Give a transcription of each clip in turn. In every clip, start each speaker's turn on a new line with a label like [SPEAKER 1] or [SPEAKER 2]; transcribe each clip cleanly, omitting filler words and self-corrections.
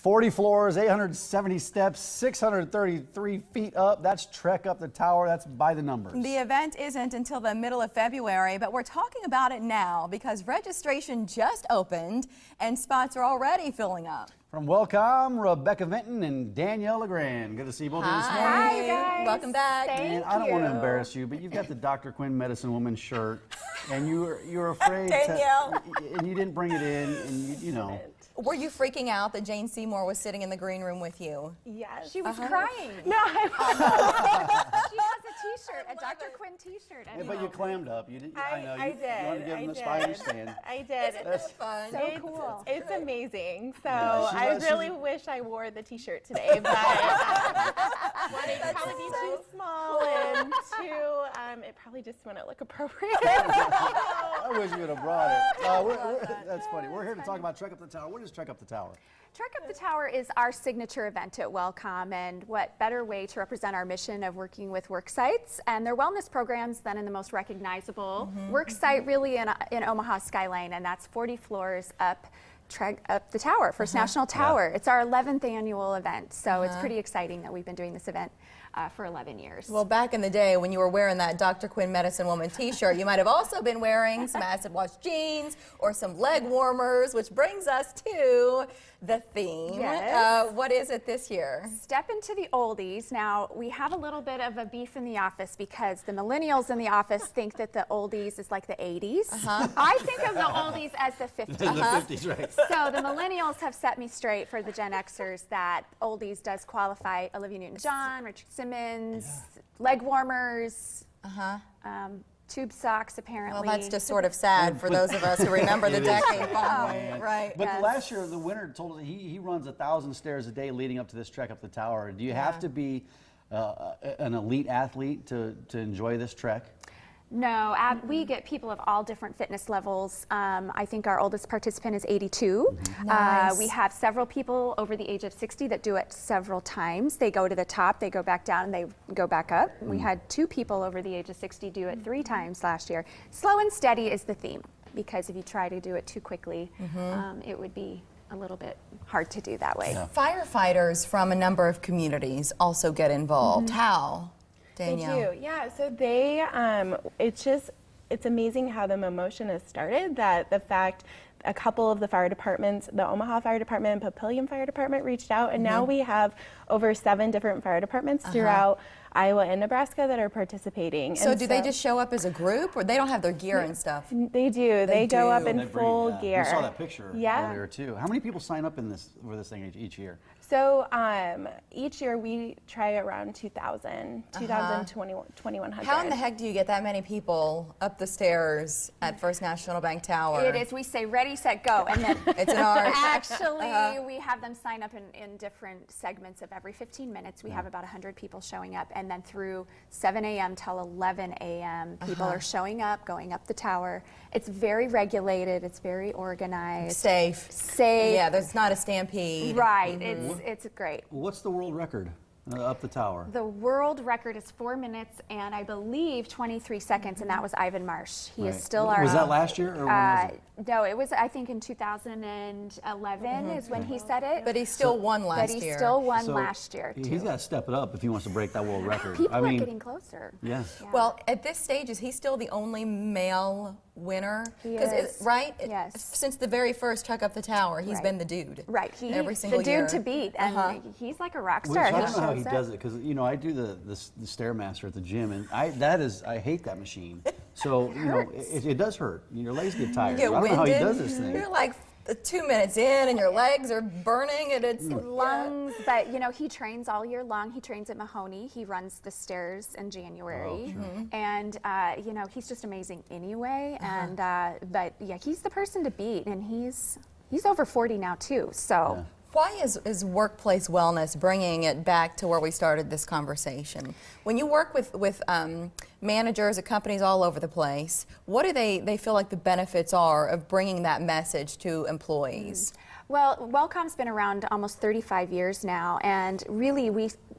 [SPEAKER 1] 40 floors, 870 steps, 633 feet up. That's trek up the tower. That's by the numbers.
[SPEAKER 2] The event isn't until the middle of February, but we're talking about it now because registration just opened and spots are already filling up.
[SPEAKER 1] From WELLCOM, Rebecca Vinton and Danielle LeGrand. Good to see you both here this morning.
[SPEAKER 2] Hi, guys. Welcome back.
[SPEAKER 1] And I don't want to embarrass you, but you've got the Dr. Quinn Medicine Woman shirt, and you're afraid
[SPEAKER 2] Danielle.
[SPEAKER 1] and you didn't bring it in, and you know.
[SPEAKER 2] Were you freaking out that Jane Seymour was sitting in the green room with you?
[SPEAKER 3] Yes.
[SPEAKER 4] She was crying.
[SPEAKER 3] No, I
[SPEAKER 4] She has a T-shirt, a Dr. Quinn T-shirt.
[SPEAKER 1] Yeah, but you clammed up. You didn't. I know.
[SPEAKER 3] I
[SPEAKER 1] You wanted to give them the spidey stand.
[SPEAKER 3] I did.
[SPEAKER 1] That's
[SPEAKER 2] fun.
[SPEAKER 4] So cool.
[SPEAKER 3] It's amazing. So
[SPEAKER 1] Yeah,
[SPEAKER 3] I really wish I wore the T-shirt today, but one, it'd probably be too small, and two, it probably just wouldn't look appropriate.
[SPEAKER 1] I wish you would have brought it. That's funny. We're here to talk about Trek Up the Tower. What is Trek Up the Tower?
[SPEAKER 4] Trek Up the Tower is our signature event at WELLCOM, and what better way to represent our mission of working with worksites and their wellness programs than in the most recognizable worksite really in Omaha Skyline, and that's 40 floors up the tower, First National Tower. It's our 11th annual event, so it's pretty exciting that we've been doing this event for 11 years.
[SPEAKER 2] Well, back in the day when you were wearing that Dr. Quinn Medicine Woman T-shirt, you might have also been wearing some acid wash jeans or some leg warmers, which brings us to the theme.
[SPEAKER 4] Yes.
[SPEAKER 2] What is it this year?
[SPEAKER 4] Step into the oldies. Now, we have a little bit of a beef in the office because the millennials in the office think that the oldies is like the 80s. I think of the oldies as the 50s.
[SPEAKER 1] The 50s, right?
[SPEAKER 4] So the millennials have set me straight for the Gen Xers that oldies does qualify Olivia Newton-John, Richard Simmons, leg warmers, tube socks apparently.
[SPEAKER 2] Well, that's just sort of sad for those of us who remember the decade following. Right.
[SPEAKER 1] But last year, the winner told us he runs 1,000 stairs a day leading up to this trek up the tower. Do you have to be an elite athlete to enjoy this trek?
[SPEAKER 4] No, we get people of all different fitness levels. I think our oldest participant is 82.
[SPEAKER 2] Nice.
[SPEAKER 4] We have several people over the age of 60 that do it several times. They go to the top, they go back down, and they go back up. We had 2 people over the age of 60 do it 3 times last year. Slow and steady is the theme, because if you try to do it too quickly, it would be a little bbit hard to do that way.
[SPEAKER 1] Yeah.
[SPEAKER 2] Firefighters from a number of communities also get involved. How? Danielle.
[SPEAKER 3] They do, yeah. So they, it's amazing how the motion has started. That the fact a couple of the fire departments, the Omaha Fire Department and Papillion Fire Department, reached out, and now we have over 7 different fire departments throughout Iowa and Nebraska that are participating.
[SPEAKER 2] So
[SPEAKER 3] And
[SPEAKER 2] do they just show up as a group, or they don't have their gear and stuff?
[SPEAKER 3] They do. They go up in full gear.
[SPEAKER 1] We saw that picture earlier too. How many people sign up for this thing each year?
[SPEAKER 3] So each year we try around 2,000, 2,100.
[SPEAKER 4] Uh-huh.
[SPEAKER 2] How in the heck do you get that many people up the stairs at First National Bank Tower?
[SPEAKER 4] It is. We say ready, set, go, and then
[SPEAKER 2] It's an art.
[SPEAKER 4] actually we have them sign up in different segments of every 15 minutes. We have about 100 people showing up, and then through 7 a.m. till 11 a.m. people are showing up, going up the tower. It's very regulated. It's very organized.
[SPEAKER 2] Safe. Yeah, there's not a stampede.
[SPEAKER 4] Right. It's great.
[SPEAKER 1] What's the world record up the tower?
[SPEAKER 4] The world record is 4 minutes and I believe 23 seconds, and that was Ivan Marsh. He is still our.
[SPEAKER 1] Was that last year or when was it?
[SPEAKER 4] No, it was I think in 2011 is when he said it.
[SPEAKER 2] But he still won last year.
[SPEAKER 4] But he still won
[SPEAKER 1] So
[SPEAKER 4] last year too.
[SPEAKER 1] He's got to step it up if he wants to break that world record.
[SPEAKER 4] People
[SPEAKER 1] I mean,
[SPEAKER 4] are getting closer.
[SPEAKER 1] Yeah.
[SPEAKER 2] Well, at this stage, is he still the only male winner?
[SPEAKER 4] He
[SPEAKER 2] 'Cause
[SPEAKER 4] is.
[SPEAKER 2] right?
[SPEAKER 4] Yes.
[SPEAKER 2] Since the very first Trek Up the Tower, he's
[SPEAKER 4] Right.
[SPEAKER 2] been the dude.
[SPEAKER 4] Right.
[SPEAKER 2] Every single
[SPEAKER 4] the
[SPEAKER 2] year.
[SPEAKER 4] dude to beat, and he's like a rock
[SPEAKER 1] Which
[SPEAKER 4] star.
[SPEAKER 1] I don't know how
[SPEAKER 4] shows
[SPEAKER 1] he
[SPEAKER 4] up.
[SPEAKER 1] does it, because I do the Stairmaster at the gym, and I hate that machine. So it does hurt. Your legs get tired.
[SPEAKER 2] You get
[SPEAKER 1] I don't know how he
[SPEAKER 2] winded.
[SPEAKER 1] does this thing.
[SPEAKER 2] You're like 2 minutes in, and your legs are burning, and it's
[SPEAKER 4] Lungs, but he trains all year long. He trains at Mahoney. He runs the stairs in January, and he's just amazing anyway. And but yeah, he's the person to beat, and he's over 40 now too. So.
[SPEAKER 1] Yeah.
[SPEAKER 2] Why is workplace wellness bringing it back to where we started this conversation? When you work with managers at companies all over the place, what do they feel like the benefits are of bringing that message to employees?
[SPEAKER 4] Well, WELLCOM's been around almost 35 years now, and really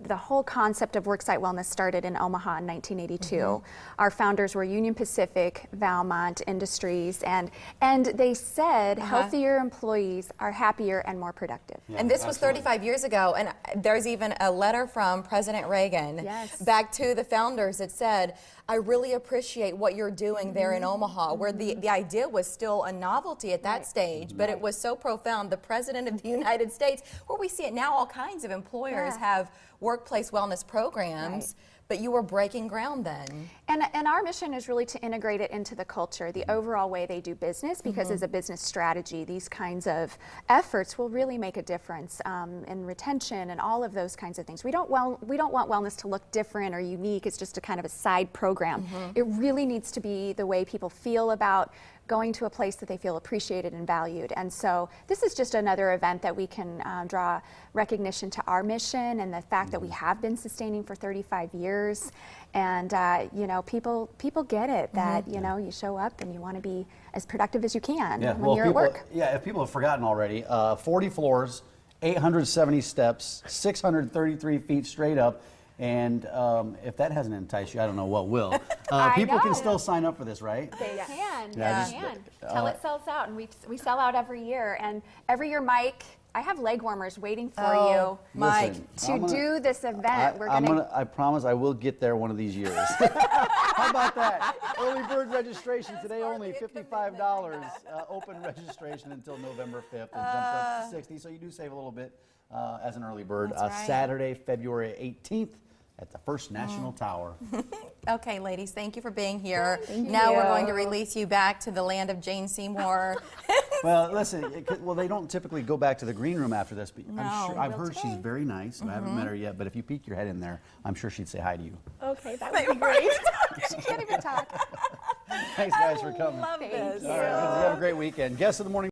[SPEAKER 4] the whole concept of worksite wellness started in Omaha in 1982. Our founders were Union Pacific, Valmont Industries, and they said healthier employees are happier and more productive.
[SPEAKER 2] Yeah, and this was 35 years ago, and there's even a letter from President Reagan back to the founders that said, I really appreciate what you're doing there in Omaha, where the idea was still a novelty at that stage, but it was so profound. The President of the United States, where we see it now, all kinds of employers have workplace wellness programs, but you were breaking ground then.
[SPEAKER 4] And our mission is really to integrate it into the culture, the overall way they do business, because as a business strategy, these kinds of efforts will really make a difference in retention and all of those kinds of things. We don't want wellness to look different or unique. It's just a kind of a side program. It really needs to be the way people feel about going to a place that they feel appreciated and valued. And so this is just another event that we can draw recognition to our mission and the fact that we have been sustaining for 35 years. And you know, people get it that you know, you show up and you want to be as productive as you can when you're at work.
[SPEAKER 1] Yeah, if people have forgotten already, 40 floors, 870 steps, 633 feet straight up. And if that hasn't enticed you, I don't know what will. People can still sign up for this, right?
[SPEAKER 4] They can.
[SPEAKER 1] Yeah,
[SPEAKER 4] They can. Till it sells out, and we sell out every year. And every year, Mike, I have leg warmers waiting for you, Mike, to do this event.
[SPEAKER 1] I promise I will get there one of these years. How about that? Early bird registration today only, $55. Open registration until November 5th. It jumps up to $60, so you do save a little bit as an early bird. Saturday, February 18th. At the First National Tower.
[SPEAKER 2] Okay, ladies, thank you for being here. Now we're going to release you back to the land of Jane Seymour.
[SPEAKER 1] Well, listen, they don't typically go back to the green room after this, but I've heard she's very nice. I haven't met her yet, but if you peek your head in there, I'm sure she'd say hi to you.
[SPEAKER 3] Okay, that would be great.
[SPEAKER 4] She can't even talk.
[SPEAKER 1] Thanks, guys, for coming.
[SPEAKER 2] Love this.
[SPEAKER 1] All right, have a great weekend. Guest of the morning.